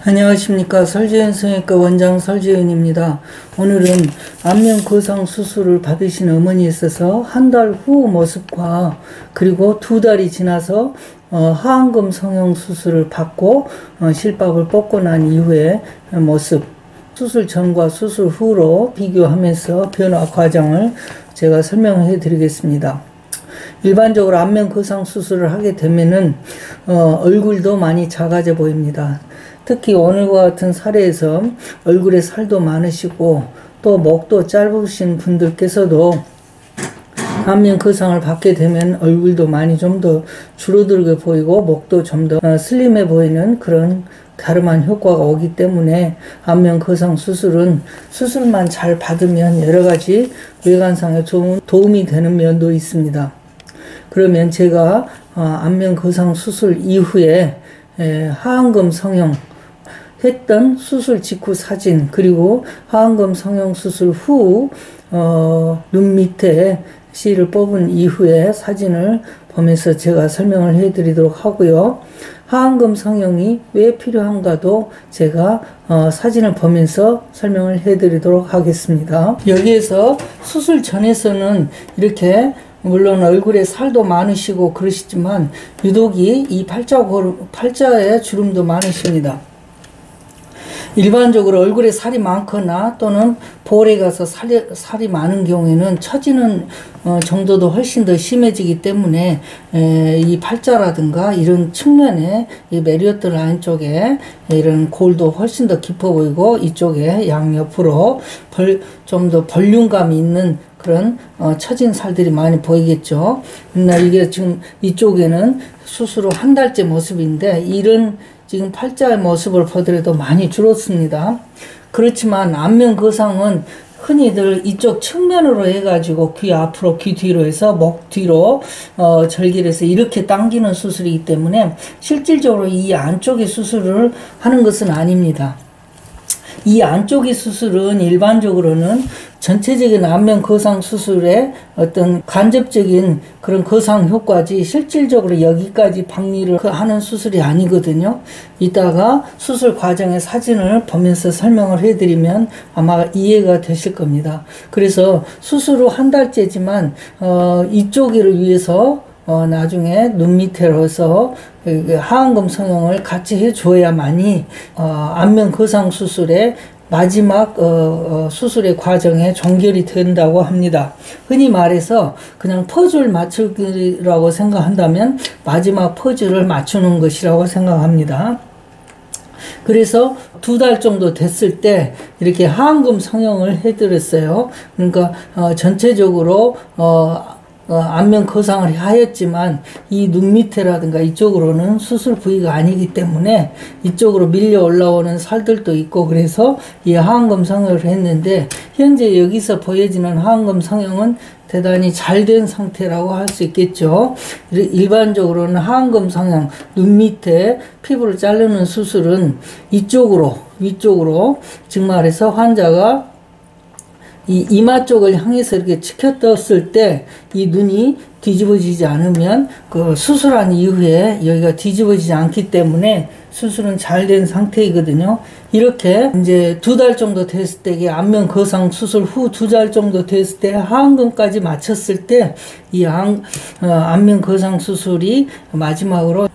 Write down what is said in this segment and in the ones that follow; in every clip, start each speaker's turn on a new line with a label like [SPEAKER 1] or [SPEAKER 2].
[SPEAKER 1] 안녕하십니까. 설지현 성형외과 원장 설지현입니다. 오늘은 안면 거상 수술을 받으신 어머니에 있어서 한 달 후 모습과 그리고 2달이 지나서 하안검 성형 수술을 받고 실밥을 뽑고 난 이후의 모습, 수술 전과 수술 후로 비교하면서 변화 과정을 제가 설명해 드리겠습니다. 일반적으로 안면 거상 수술을 하게 되면은 얼굴도 많이 작아져 보입니다. 특히 오늘과 같은 사례에서 얼굴에 살도 많으시고 또 목도 짧으신 분들께서도 안면 거상을 받게 되면 얼굴도 많이 좀 더 줄어들게 보이고 목도 좀 더 슬림해 보이는 그런 다름한 효과가 오기 때문에 안면 거상 수술은 수술만 잘 받으면 여러가지 외관상에 좋은 도움이 되는 면도 있습니다. 그러면 제가 안면 거상 수술 이후에 하안검 성형 했던 수술 직후 사진, 그리고 하안검 성형 수술 후 눈 밑에 실을 뽑은 이후에 사진을 보면서 제가 설명을 해드리도록 하고요. 하안검 성형이 왜 필요한가도 제가 사진을 보면서 설명을 해드리도록 하겠습니다. 여기에서 수술 전에서는 이렇게 물론 얼굴에 살도 많으시고 그러시지만 유독이 이 팔자에 주름도 많으십니다. 일반적으로 얼굴에 살이 많거나 또는 볼에 가서 살이 많은 경우에는 처지는 정도도 훨씬 더 심해지기 때문에 이 팔자라든가 이런 측면에 이 메리어트 라인 쪽에 이런 골도 훨씬 더 깊어 보이고 이쪽에 양옆으로 좀 더 볼륨감이 있는 그런 처진 살들이 많이 보이겠죠. 그러나 이게 지금 이쪽에는 수술 후 한 달째 모습인데 이런 지금 팔자의 모습을 보더라도 많이 줄었습니다. 그렇지만 안면 거상은 흔히들 이쪽 측면으로 해가지고 귀 앞으로 귀 뒤로 해서 목 뒤로 절개해서 이렇게 당기는 수술이기 때문에 실질적으로 이 안쪽의 수술을 하는 것은 아닙니다. 이 안쪽의 수술은 일반적으로는 전체적인 안면 거상 수술의 어떤 간접적인 그런 거상 효과지 실질적으로 여기까지 박리를 하는 수술이 아니거든요. 이따가 수술 과정의 사진을 보면서 설명을 해드리면 아마 이해가 되실 겁니다. 그래서 수술 후 한 달째지만 이쪽을 위해서 나중에 눈 밑에로서 하안검 성형을 같이 해줘야만이 안면 거상 수술의 마지막 수술의 과정에 종결이 된다고 합니다. 흔히 말해서 그냥 퍼즐 맞추기라고 생각한다면 마지막 퍼즐을 맞추는 것이라고 생각합니다. 그래서 2달 정도 됐을 때 이렇게 하안검 성형을 해드렸어요. 그러니까 전체적으로 안면 거상을 하였지만 이 눈 밑에라든가 이쪽으로는 수술 부위가 아니기 때문에 이쪽으로 밀려 올라오는 살들도 있고 그래서 이 하안검 성형을 했는데 현재 여기서 보여지는 하안검 성형은 대단히 잘 된 상태라고 할 수 있겠죠. 일반적으로는 하안검 성형, 눈 밑에 피부를 자르는 수술은 위쪽으로 즉 말해서 환자가 이 이마 쪽을 향해서 이렇게 치켜떴을 때 이 눈이 뒤집어지지 않으면 그 수술한 이후에 여기가 뒤집어지지 않기 때문에 수술은 잘 된 상태이거든요. 이렇게 이제 2달 정도 됐을 때 안면 거상 수술 후 2달 정도 됐을 때 하안검까지 마쳤을 때 이 안면 거상 수술이 마지막으로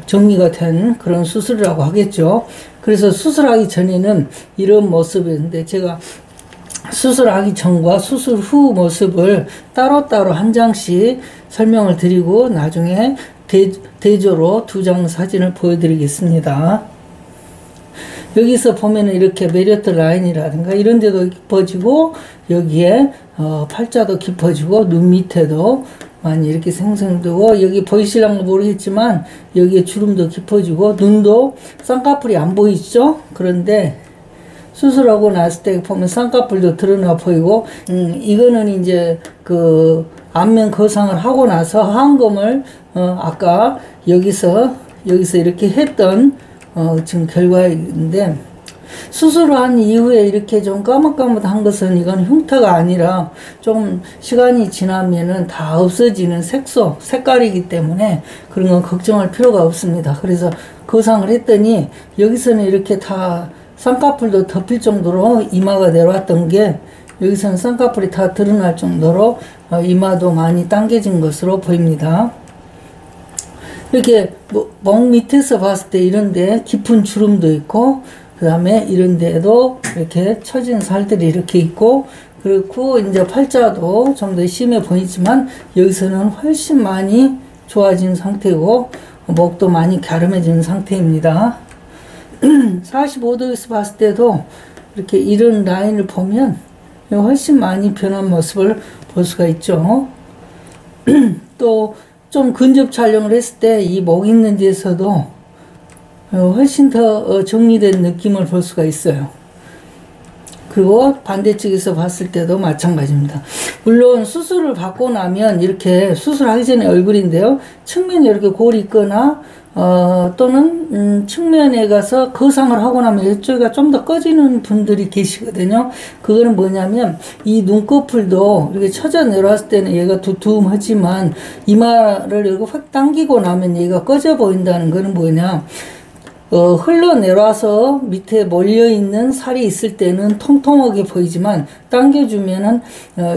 [SPEAKER 1] 정리가 된 그런 수술이라고 하겠죠. 그래서 수술하기 전에는 이런 모습이었는데 제가 수술하기 전과 수술 후 모습을 따로따로 한 장씩 설명을 드리고 나중에 대조로 2장 사진을 보여드리겠습니다. 여기서 보면은 이렇게 메리어트 라인이라든가 이런 데도 깊어지고 여기에 팔자도 깊어지고 눈 밑에도 많이 이렇게 생성되고 여기 보이실랑가 모르겠지만 여기에 주름도 깊어지고 눈도 쌍꺼풀이 안 보이죠? 그런데 수술하고 났을 때 보면 쌍꺼풀도 드러나 보이고 이거는 이제 그 안면 거상을 하고 나서 하안검을 아까 여기서 이렇게 했던 지금 결과인데 수술을 한 이후에 이렇게 좀 까뭇까뭇한 것은 이건 흉터가 아니라 좀 시간이 지나면은 다 없어지는 색깔이기 때문에 그런 건 걱정할 필요가 없습니다. 그래서 거상을 했더니 여기서는 이렇게 다 쌍꺼풀도 덮일 정도로 이마가 내려왔던 게 여기서는 쌍꺼풀이 다 드러날 정도로 이마도 많이 당겨진 것으로 보입니다. 이렇게 목 밑에서 봤을 때 이런데 깊은 주름도 있고, 그 다음에 이런데도 이렇게 처진 살들이 이렇게 있고, 그리고 이제 팔자도 좀 더 심해 보이지만 여기서는 훨씬 많이 좋아진 상태고 목도 많이 갸름해진 상태입니다. 45도에서 봤을 때도 이렇게 이런 라인을 보면 훨씬 많이 변한 모습을 볼 수가 있죠. 또 좀 근접 촬영을 했을 때 이 목 있는 데에서도 훨씬 더 정리된 느낌을 볼 수가 있어요. 그리고 반대쪽에서 봤을 때도 마찬가지입니다. 물론 수술을 받고 나면 이렇게 수술하기 전에 얼굴인데요. 측면에 이렇게 골이 있거나 또는 측면에 가서 거상을 하고 나면 이쪽이 좀 더 꺼지는 분들이 계시거든요. 그거는 뭐냐면 이 눈꺼풀도 이렇게 처져 내려왔을 때는 얘가 두툼하지만 이마를 이렇게 확 당기고 나면 얘가 꺼져 보인다는 거는 뭐냐, 흘러내려와서 밑에 몰려있는 살이 있을 때는 통통하게 보이지만 당겨주면은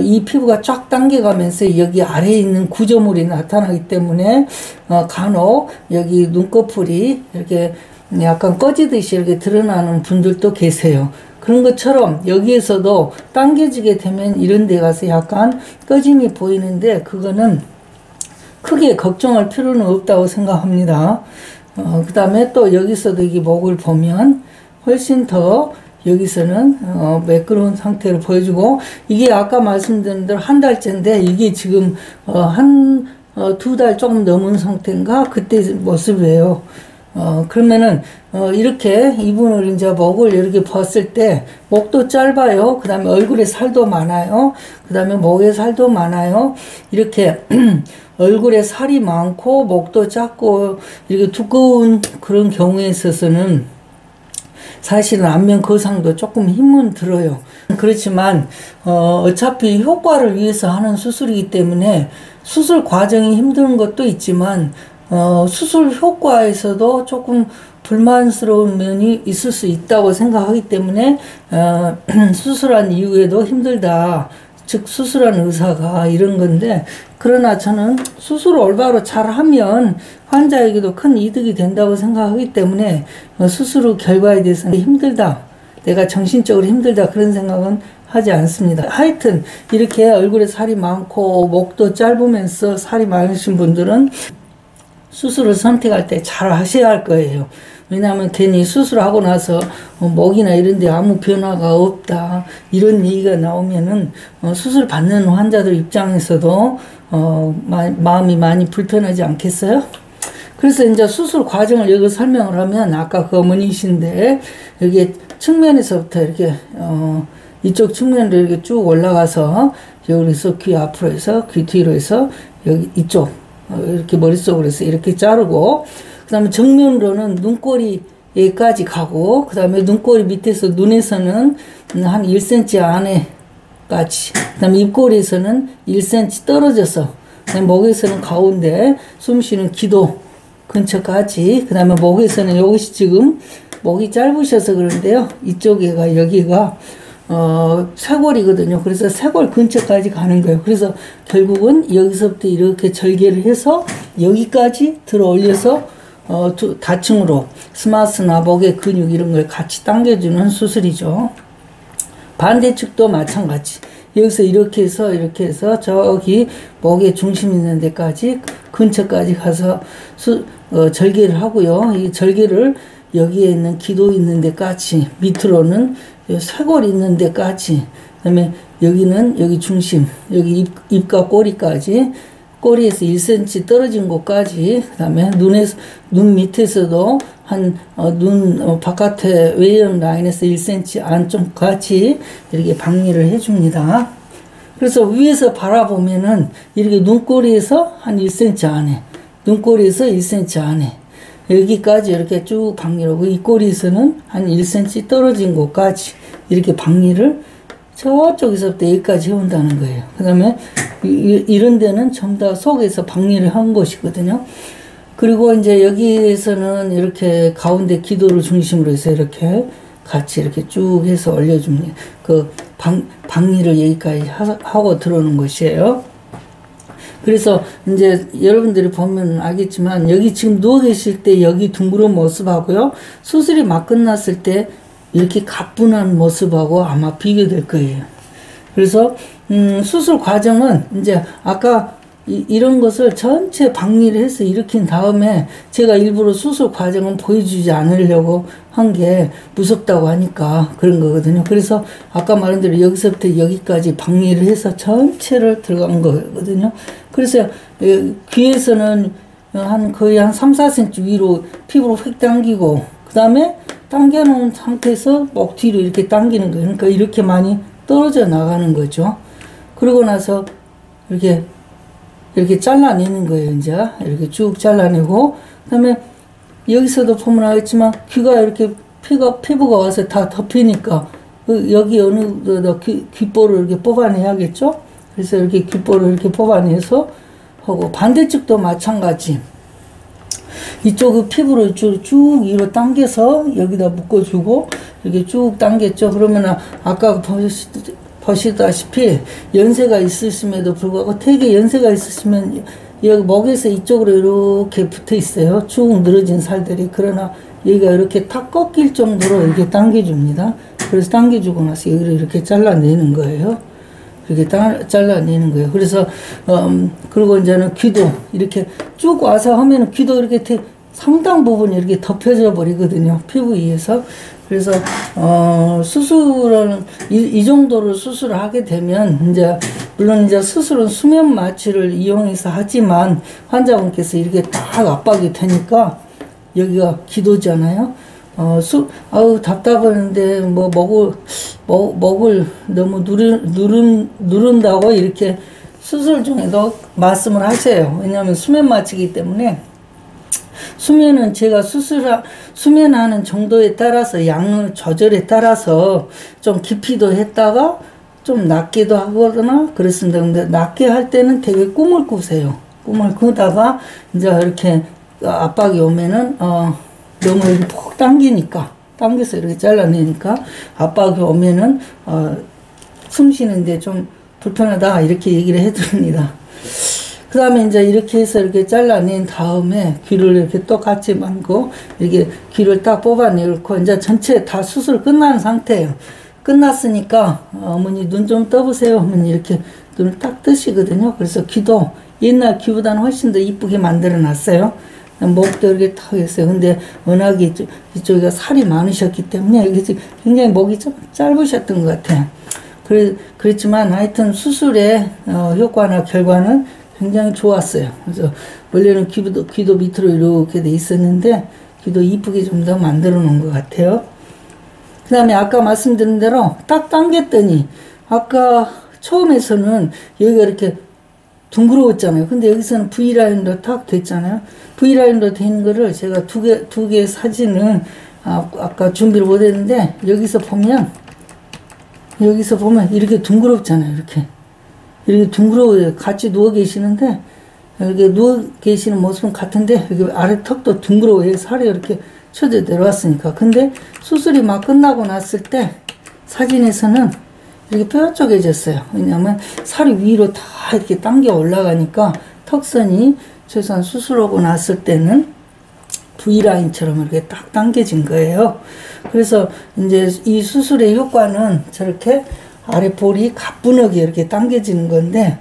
[SPEAKER 1] 이 피부가 쫙 당겨가면서 여기 아래에 있는 구조물이 나타나기 때문에 간혹 여기 눈꺼풀이 이렇게 약간 꺼지듯이 이렇게 드러나는 분들도 계세요. 그런 것처럼 여기에서도 당겨지게 되면 이런 데 가서 약간 꺼짐이 보이는데 그거는 크게 걱정할 필요는 없다고 생각합니다. 그 다음에 또 여기서도 이 목을 보면 훨씬 더 여기서는 매끄러운 상태를 보여주고, 이게 아까 말씀드린 대로 한 달째인데 이게 지금 한 2달 조금 넘은 상태인가 그때 모습이에요. 그러면은 이렇게 이분을 이제 목을 이렇게 봤을 때 목도 짧아요. 그 다음에 얼굴에 살도 많아요. 그 다음에 목에 살도 많아요. 이렇게 얼굴에 살이 많고 목도 작고 이렇게 두꺼운 그런 경우에 있어서는 사실은 안면 거상도 조금 힘은 들어요. 그렇지만 어차피 효과를 위해서 하는 수술이기 때문에 수술 과정이 힘든 것도 있지만 수술 효과에서도 조금 불만스러운 면이 있을 수 있다고 생각하기 때문에 수술한 이후에도 힘들다, 즉 수술한 의사가 이런 건데, 그러나 저는 수술을 올바로 잘하면 환자에게도 큰 이득이 된다고 생각하기 때문에 수술 후 결과에 대해서는 힘들다, 내가 정신적으로 힘들다 그런 생각은 하지 않습니다. 하여튼 이렇게 얼굴에 살이 많고 목도 짧으면서 살이 많으신 분들은 수술을 선택할 때 잘 하셔야 할 거예요. 왜냐하면 괜히 수술하고 나서 목이나 이런 데 아무 변화가 없다 이런 얘기가 나오면은 수술 받는 환자들 입장에서도 마음이 많이 불편하지 않겠어요? 그래서 이제 수술 과정을 여기 설명을 하면, 아까 그 어머니신데 여기 측면에서부터 이렇게 이쪽 측면으로 이렇게 쭉 올라가서 여기서 귀 앞으로 해서 귀 뒤로 해서 여기 이쪽 이렇게 머릿속으로 해서 이렇게 자르고, 그 다음에 정면으로는 눈꼬리에까지 가고, 그 다음에 눈꼬리 밑에서 눈에서는 한 1cm 안에까지, 그 다음에 입꼬리에서는 1cm 떨어져서, 목에서는 가운데, 숨 쉬는 기도 근처까지, 그 다음에 목에서는 여기서 지금 목이 짧으셔서 그런데요, 이쪽에가 여기가 쇄골이거든요. 그래서 쇄골 근처까지 가는 거예요. 그래서 결국은 여기서부터 이렇게 절개를 해서 여기까지 들어 올려서 다층으로 스마스나 목의 근육 이런 걸 같이 당겨주는 수술이죠. 반대측도 마찬가지. 여기서 이렇게 해서 저기 목의 중심 있는 데까지 근처까지 가서 절개를 하고요. 이 절개를 여기에 있는 기도 있는 데까지, 밑으로는 쇄골 있는 데까지, 그다음에 여기는 여기 중심, 여기 입과 꼬리까지, 꼬리에서 1cm 떨어진 곳까지, 그 다음에 눈 밑에서도 눈 바깥에 외형 라인에서 1cm 안쪽까지 이렇게 박리를 해줍니다. 그래서 위에서 바라보면은 이렇게 눈꼬리에서 한 1cm 안에, 눈꼬리에서 1cm 안에, 여기까지 이렇게 쭉 박리하고 이 꼬리에서는 한 1cm 떨어진 곳까지 이렇게 박리를 저쪽에서부터 여기까지 해온다는 거예요. 그 다음에 이런 데는 전부 다 속에서 박리를 한 것이거든요. 그리고 이제 여기에서는 이렇게 가운데 기도를 중심으로 해서 이렇게 같이 이렇게 쭉 해서 올려줍니다. 그 박리를 여기까지 하고 들어오는 것이에요. 그래서 이제 여러분들이 보면 알겠지만 여기 지금 누워 계실 때 여기 둥그런 모습하고요. 수술이 막 끝났을 때 이렇게 가뿐한 모습하고 아마 비교될 거예요. 그래서 수술 과정은 이제 아까 이런 것을 전체 박리를 해서 일으킨 다음에 제가 일부러 수술 과정은 보여주지 않으려고 한 게 무섭다고 하니까 그런 거거든요. 그래서 아까 말한 대로 여기서부터 여기까지 박리를 해서 전체를 들어간 거거든요. 그래서 귀에서는 거의 한 3, 4cm 위로 피부로 휙 당기고 그 다음에 당겨놓은 상태에서 목 뒤로 이렇게 당기는 거예요. 그러니까 이렇게 많이 떨어져 나가는 거죠. 그러고 나서 이렇게 잘라내는 거예요. 이제 이렇게 쭉 잘라내고 그 다음에 여기서도 보면 알겠지만 귀가 이렇게 피부가 와서 다 덮이니까 여기 어느 귓볼을 이렇게 뽑아내야겠죠. 그래서 이렇게 귓볼을 이렇게 뽑아내서 하고 반대쪽도 마찬가지. 이쪽 피부를 쭉 위로 당겨서 여기다 묶어주고 이렇게 쭉 당겼죠. 그러면 아까 보시다시피 연세가 있으심에도 불구하고 되게 연세가 있으시면 여기 목에서 이쪽으로 이렇게 붙어 있어요. 쭉 늘어진 살들이. 그러나 여기가 이렇게 탁 꺾일 정도로 이렇게 당겨줍니다. 그래서 당겨주고 나서 여기를 이렇게 잘라내는 거예요. 이렇게 잘라내는 거예요. 그래서 그리고 이제는 귀도 이렇게 쭉 와서 하면은 귀도 이렇게 상당 부분 이렇게 덮여져 버리거든요. 피부 위에서. 그래서 수술은 이 정도로 수술을 하게 되면 이제 물론 이제 수술은 수면 마취를 이용해서 하지만 환자분께서 이렇게 딱 압박이 되니까 여기가 기도잖아요. 아우 답답한데 뭐 목을 너무 누른다고 이렇게 수술 중에도 말씀을 하세요. 왜냐하면 수면 마취이기 때문에. 수면은 제가 수면하는 정도에 따라서 양을 조절에 따라서 좀 깊이도 했다가 좀 낮게도 하거나 그렇습니다. 근데 낮게 할 때는 되게 꿈을 꾸세요. 꿈을 꾸다가 이제 이렇게 압박이 오면은 너무 이렇게 푹 당겨서 이렇게 잘라내니까 압박이 오면은 숨 쉬는데 좀 불편하다 이렇게 얘기를 해드립니다. 그 다음에 이제 이렇게 해서 이렇게 잘라낸 다음에 귀를 이렇게 똑같이 만고 이렇게 귀를 딱 뽑아내고 이제 전체 다 수술 끝난 상태예요. 끝났으니까 어머니 눈 좀 떠보세요 하면 이렇게 눈을 딱 뜨시거든요. 그래서 귀도 옛날 귀보다는 훨씬 더 이쁘게 만들어 놨어요. 목도 이렇게 탁 했어요. 근데 워낙에 이쪽에 살이 많으셨기 때문에 여기 굉장히 목이 좀 짧으셨던 것 같아요. 그랬지만 하여튼 수술의 효과나 결과는 굉장히 좋았어요. 그래서 원래는 귀도 밑으로 이렇게 돼 있었는데 귀도 이쁘게 좀 더 만들어 놓은 것 같아요. 그 다음에 아까 말씀드린 대로 딱 당겼더니 아까 처음에서는 여기가 이렇게 둥그러웠잖아요. 근데 여기서는 V라인으로 탁 됐잖아요. V라인으로 된 거를 제가 두 개 사진을 아까 준비를 못 했는데 여기서 보면 이렇게 둥그럽잖아요. 이렇게 둥그러워요. 같이 누워 계시는데 이렇게 누워 계시는 모습은 같은데 여기 아래 턱도 둥그러워요. 살이 이렇게 쳐져 내려왔으니까. 근데 수술이 막 끝나고 났을 때 사진에서는 이렇게 뾰족해졌어요. 왜냐하면 살이 위로 다 이렇게 당겨 올라가니까 턱선이 최소한 수술하고 났을 때는 V라인처럼 이렇게 딱 당겨진 거예요. 그래서 이제 이 수술의 효과는 저렇게 아래 볼이 가뿐하게 이렇게 당겨지는 건데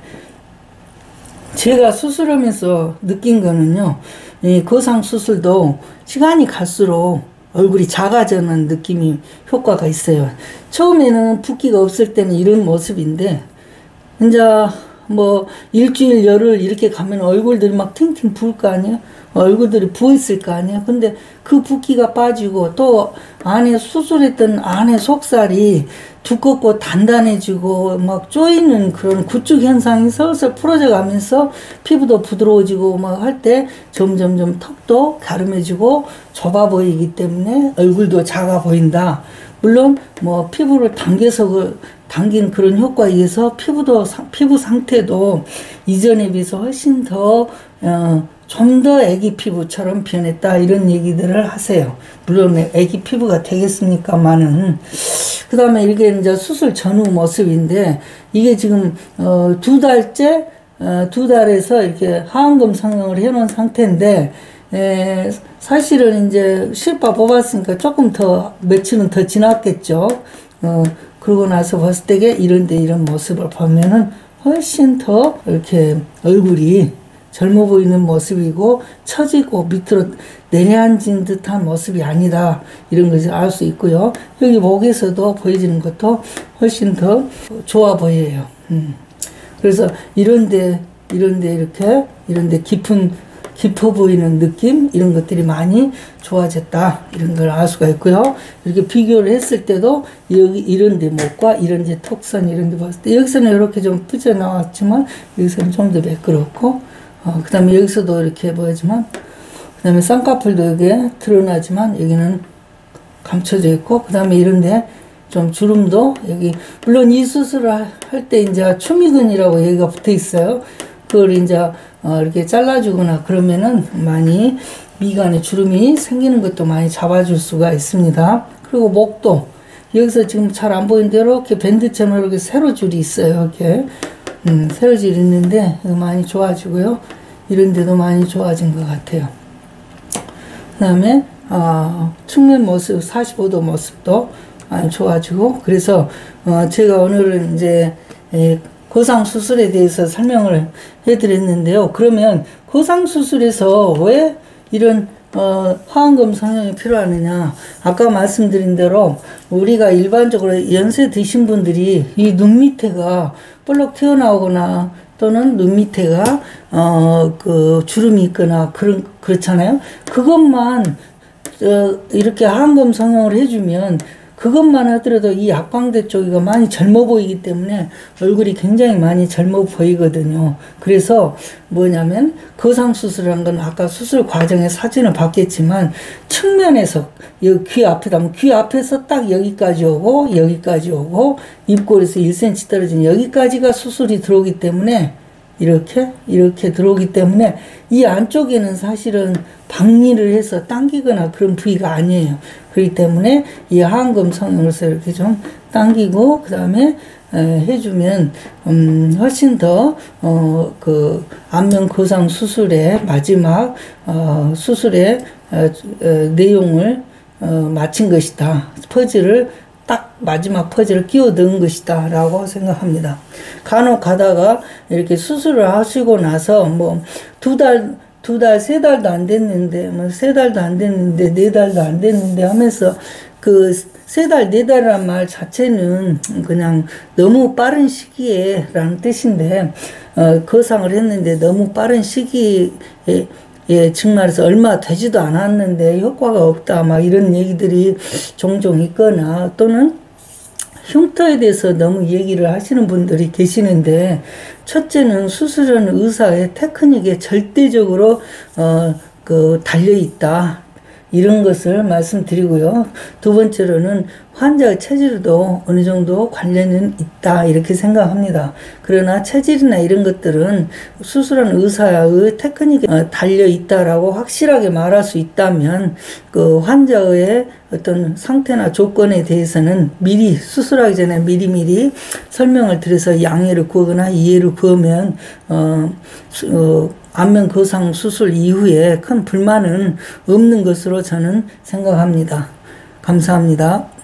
[SPEAKER 1] 제가 수술하면서 느낀 거는요. 이 거상 수술도 시간이 갈수록 얼굴이 작아지는 느낌이 효과가 있어요. 처음에는 붓기가 없을 때는 이런 모습인데 이제 뭐 일주일 열흘 이렇게 가면 얼굴들이 막 팅팅 부을 거 아니에요? 얼굴들이 부어있을 거 아니에요? 근데 그 붓기가 빠지고 또 안에 수술했던 안에 속살이 두껍고 단단해지고 막 쪼이는 그런 구축 현상이 슬슬 풀어져 가면서 피부도 부드러워지고 막 할 때 점점점 턱도 가름해지고 좁아 보이기 때문에 얼굴도 작아 보인다. 물론 뭐 피부를 당긴 그런 효과에 의해서 피부 상태도 이전에 비해서 훨씬 더 좀 더 애기 피부처럼 변했다 이런 얘기들을 하세요. 물론 애기 피부가 되겠습니까만은. 그 다음에 이게 이제 수술 전후 모습인데 이게 지금 2달째 2달에서 이렇게 하안검 성형을 해놓은 상태인데 사실은 이제 실밥 뽑았으니까 조금 더 며칠은 더 지났겠죠. 그러고 나서 봤을 때 이런 모습을 보면은 훨씬 더 이렇게 얼굴이 젊어 보이는 모습이고 처지고 밑으로 내려앉은 듯한 모습이 아니다. 이런 것을 알 수 있고요. 여기 목에서도 보여지는 것도 훨씬 더 좋아 보여요. 그래서 이런데 깊어 보이는 느낌 이런 것들이 많이 좋아졌다 이런 걸 알 수가 있고요. 이렇게 비교를 했을 때도 여기 이런데 목과 이런데 턱선 이런데 봤을 때 여기서는 이렇게 좀 삐져나왔지만 여기서는 좀 더 매끄럽고 그 다음에 여기서도 이렇게 보이지만 그 다음에 쌍꺼풀도 여기에 드러나지만 여기는 감춰져 있고 그 다음에 이런데 좀 주름도 여기 물론 이 수술을 할 때 이제 추미근이라고 여기가 붙어 있어요. 그걸 이제 이렇게 잘라주거나 그러면은 많이 미간에 주름이 생기는 것도 많이 잡아줄 수가 있습니다. 그리고 목도 여기서 지금 잘 안 보이는데 이렇게 밴드처럼 이렇게 세로줄이 있어요. 이렇게 세로줄이 있는데 많이 좋아지고요. 이런 데도 많이 좋아진 것 같아요. 그 다음에 측면 모습 45도 모습도 많이 좋아지고 그래서 제가 오늘은 이제 거상수술에 대해서 설명을 해드렸는데요. 그러면 거상수술에서 왜 이런 하안검 성형이 필요하느냐. 아까 말씀드린 대로 우리가 일반적으로 연세 드신 분들이 이 눈 밑에가 볼록 튀어나오거나 또는 눈 밑에가 그 주름이 있거나 그렇잖아요. 그것만 이렇게 하안검 성형을 해주면 그것만 하더라도 이 약광대 쪽이가 많이 젊어 보이기 때문에 얼굴이 굉장히 많이 젊어 보이거든요. 그래서 뭐냐면 거상수술이라는 건 아까 수술 과정의 사진을 봤겠지만 측면에서 여기 귀 앞에다 하면 귀 앞에서 딱 여기까지 오고 입꼬리에서 1cm 떨어진 여기까지가 수술이 들어오기 때문에 이렇게 들어오기 때문에 이 안쪽에는 사실은 박리를 해서 당기거나 그런 부위가 아니에요. 그렇기 때문에 이 하안검 성형으로서 이렇게 좀 당기고 그 다음에 해주면 훨씬 더 그 안면 거상 수술의 마지막 수술의 내용을 마친 것이다. 퍼즐을 딱 마지막 퍼즐을 끼워 넣은 것이다 라고 생각합니다. 간혹 가다가 이렇게 수술을 하시고 나서 뭐 2달, 3달도 안 됐는데, 뭐 3달도 안 됐는데, 4달도 안 됐는데 하면서 그 3달, 4달이란 말 자체는 그냥 너무 빠른 시기에 라는 뜻인데, 거상을 했는데 너무 빠른 시기에 정말해서 얼마 되지도 않았는데 효과가 없다 막 이런 얘기들이 종종 있거나 또는 흉터에 대해서 너무 얘기를 하시는 분들이 계시는데 첫째는 수술하는 의사의 테크닉에 절대적으로 달려 있다. 이런 것을 말씀드리고요. 두 번째로는 환자의 체질도 어느 정도 관련은 있다 이렇게 생각합니다. 그러나 체질이나 이런 것들은 수술하는 의사의 테크닉에 달려 있다라고 확실하게 말할 수 있다면 그 환자의 어떤 상태나 조건에 대해서는 미리 수술하기 전에 미리미리 설명을 드려서 양해를 구하거나 이해를 구하면 안면 거상 수술 이후에 큰 불만은 없는 것으로 저는 생각합니다. 감사합니다.